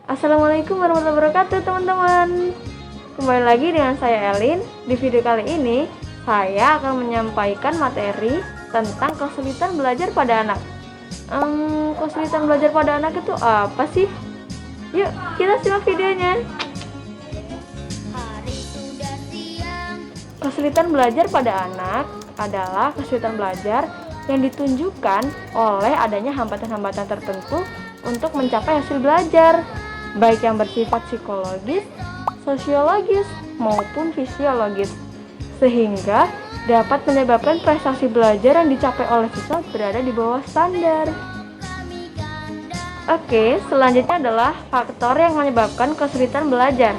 Assalamualaikum warahmatullahi wabarakatuh teman-teman. Kembali lagi dengan saya Elin. Di video kali ini saya akan menyampaikan materi tentang kesulitan belajar pada anak. Kesulitan belajar pada anak itu apa sih? Yuk kita simak videonya. Kesulitan belajar pada anak adalah kesulitan belajar yang ditunjukkan oleh adanya hambatan-hambatan tertentu untuk mencapai hasil belajar, baik yang bersifat psikologis, sosiologis, maupun fisiologis, sehingga dapat menyebabkan prestasi belajar yang dicapai oleh siswa berada di bawah standar. Oke, selanjutnya adalah faktor yang menyebabkan kesulitan belajar.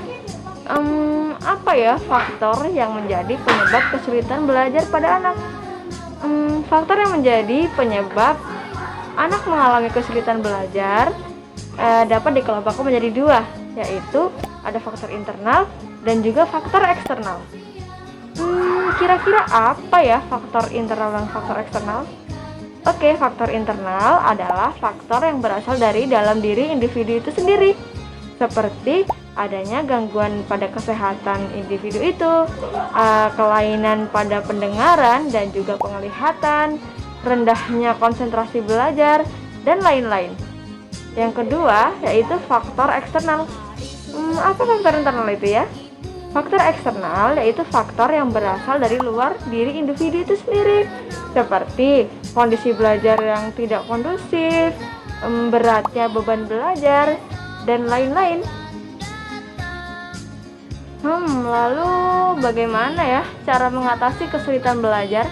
Apa ya faktor yang menjadi penyebab kesulitan belajar pada anak? Faktor yang menjadi penyebab anak mengalami kesulitan belajar dapat dikelompokkan menjadi dua, yaitu ada faktor internal dan juga faktor eksternal. Kira-kira apa ya faktor internal dan faktor eksternal? Oke, faktor internal adalah faktor yang berasal dari dalam diri individu itu sendiri, seperti adanya gangguan pada kesehatan individu itu, kelainan pada pendengaran dan juga penglihatan, rendahnya konsentrasi belajar, dan lain-lain. Yang kedua yaitu faktor eksternal. Apa faktor internal itu ya? Faktor eksternal yaitu faktor yang berasal dari luar diri individu itu sendiri, seperti kondisi belajar yang tidak kondusif, beratnya beban belajar, dan lain-lain. Lalu bagaimana ya cara mengatasi kesulitan belajar?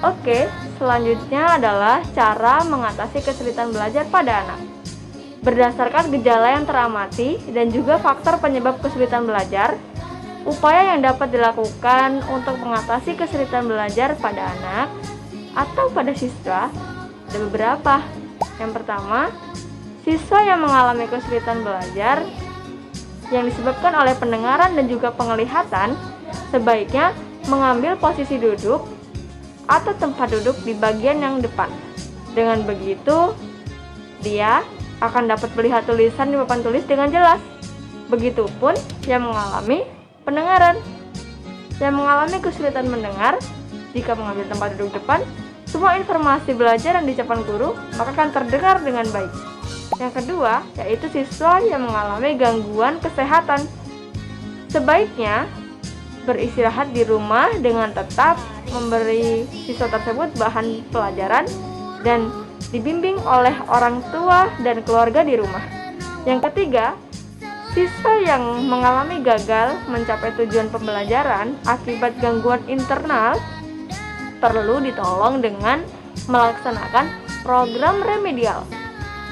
Oke, selanjutnya adalah cara mengatasi kesulitan belajar pada anak. Berdasarkan gejala yang teramati dan juga faktor penyebab kesulitan belajar, upaya yang dapat dilakukan untuk mengatasi kesulitan belajar pada anak atau pada siswa ada beberapa. Yang pertama, siswa yang mengalami kesulitan belajar yang disebabkan oleh pendengaran dan juga penglihatan sebaiknya mengambil posisi duduk atau tempat duduk di bagian yang depan. Dengan begitu, dia akan dapat melihat tulisan di papan tulis dengan jelas. Begitupun yang mengalami pendengaran. Yang mengalami kesulitan mendengar, jika mengambil tempat duduk depan, semua informasi belajar yang diucapkan guru maka akan terdengar dengan baik. Yang kedua, yaitu siswa yang mengalami gangguan kesehatan. Sebaiknya beristirahat di rumah dengan tetap memberi siswa tersebut bahan pelajaran dan dibimbing oleh orang tua dan keluarga di rumah. Yang ketiga, siswa yang mengalami gagal mencapai tujuan pembelajaran akibat gangguan internal perlu ditolong dengan melaksanakan program remedial.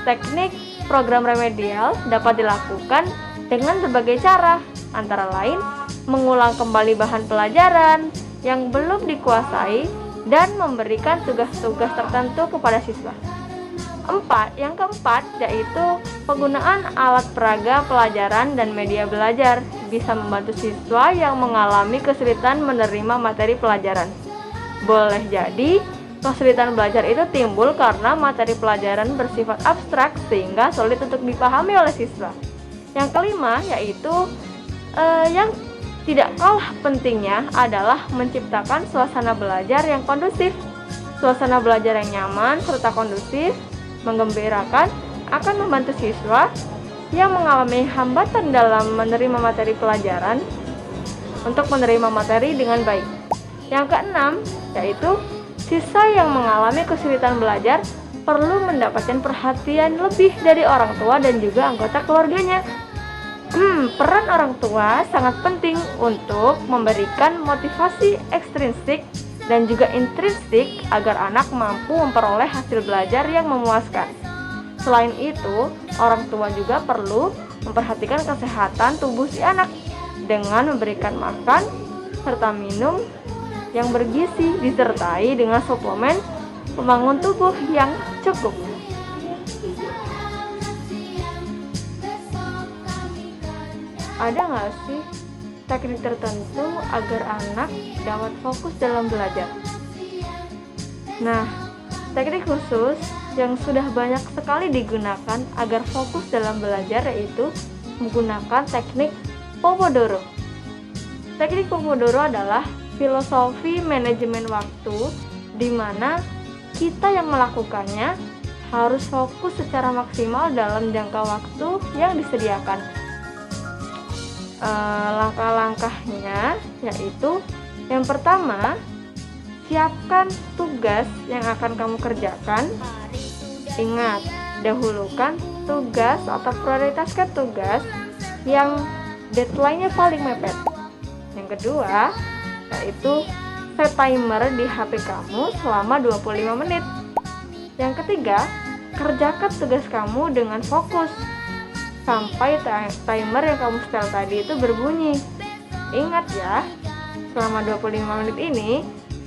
Teknik program remedial dapat dilakukan dengan berbagai cara, antara lain mengulang kembali bahan pelajaran yang belum dikuasai dan memberikan tugas-tugas tertentu kepada siswa. Yang keempat yaitu penggunaan alat peraga pelajaran dan media belajar bisa membantu siswa yang mengalami kesulitan menerima materi pelajaran. Boleh jadi kesulitan belajar itu timbul karena materi pelajaran bersifat abstrak sehingga sulit untuk dipahami oleh siswa. Yang kelima yaitu yang tidak kalah pentingnya adalah menciptakan suasana belajar yang kondusif. Suasana belajar yang nyaman serta kondusif, menggembirakan akan membantu siswa yang mengalami hambatan dalam menerima materi pelajaran untuk menerima materi dengan baik. Yang keenam yaitu siswa yang mengalami kesulitan belajar perlu mendapatkan perhatian lebih dari orang tua dan juga anggota keluarganya. Peran orang tua sangat penting untuk memberikan motivasi ekstrinsik dan juga intrinsik agar anak mampu memperoleh hasil belajar yang memuaskan. Selain itu, orang tua juga perlu memperhatikan kesehatan tubuh si anak dengan memberikan makan serta minum yang bergizi disertai dengan suplemen pembangun tubuh yang cukup. Ada nggak sih teknik tertentu agar anak dapat fokus dalam belajar? Nah, teknik khusus yang sudah banyak sekali digunakan agar fokus dalam belajar, yaitu menggunakan teknik Pomodoro. Teknik Pomodoro adalah filosofi manajemen waktu di mana kita yang melakukannya harus fokus secara maksimal dalam jangka waktu yang disediakan. Langkah-langkahnya yaitu yang pertama, siapkan tugas yang akan kamu kerjakan. Ingat, dahulukan tugas atau prioritaskan tugas yang deadline-nya paling mepet. Yang kedua, yaitu set timer di HP kamu selama 25 menit. Yang ketiga, kerjakan tugas kamu dengan fokus sampai timer yang kamu setel tadi itu berbunyi. Ingat ya, selama 25 menit ini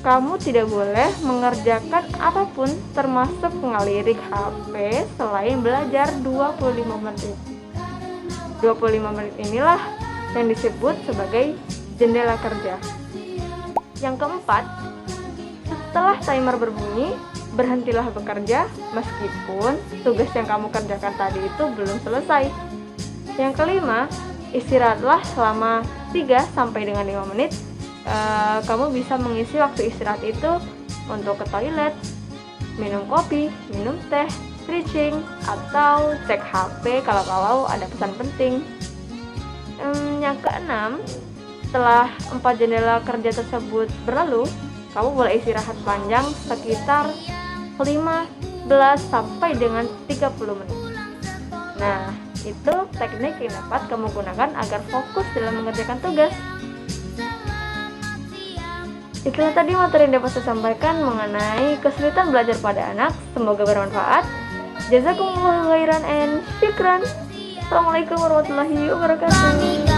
kamu tidak boleh mengerjakan apapun termasuk ngelirik HP selain belajar 25 menit. 25 menit inilah yang disebut sebagai jendela kerja. Yang keempat, setelah timer berbunyi, berhentilah bekerja meskipun tugas yang kamu kerjakan tadi itu belum selesai. Yang kelima, istirahatlah selama 3 sampai dengan 5 menit. Kamu bisa mengisi waktu istirahat itu untuk ke toilet, minum kopi, minum teh, stretching, atau cek HP kalau ada pesan penting. Yang keenam, setelah 4 jendela kerja tersebut berlalu, kamu boleh istirahat panjang sekitar 15 sampai dengan 30 menit. Nah, itu teknik yang dapat kamu gunakan agar fokus dalam mengerjakan tugas. Itulah tadi materi yang dapat saya sampaikan mengenai kesulitan belajar pada anak. Semoga bermanfaat. Jazakumullahu khairan and syukran. Assalamualaikum warahmatullahi wabarakatuh.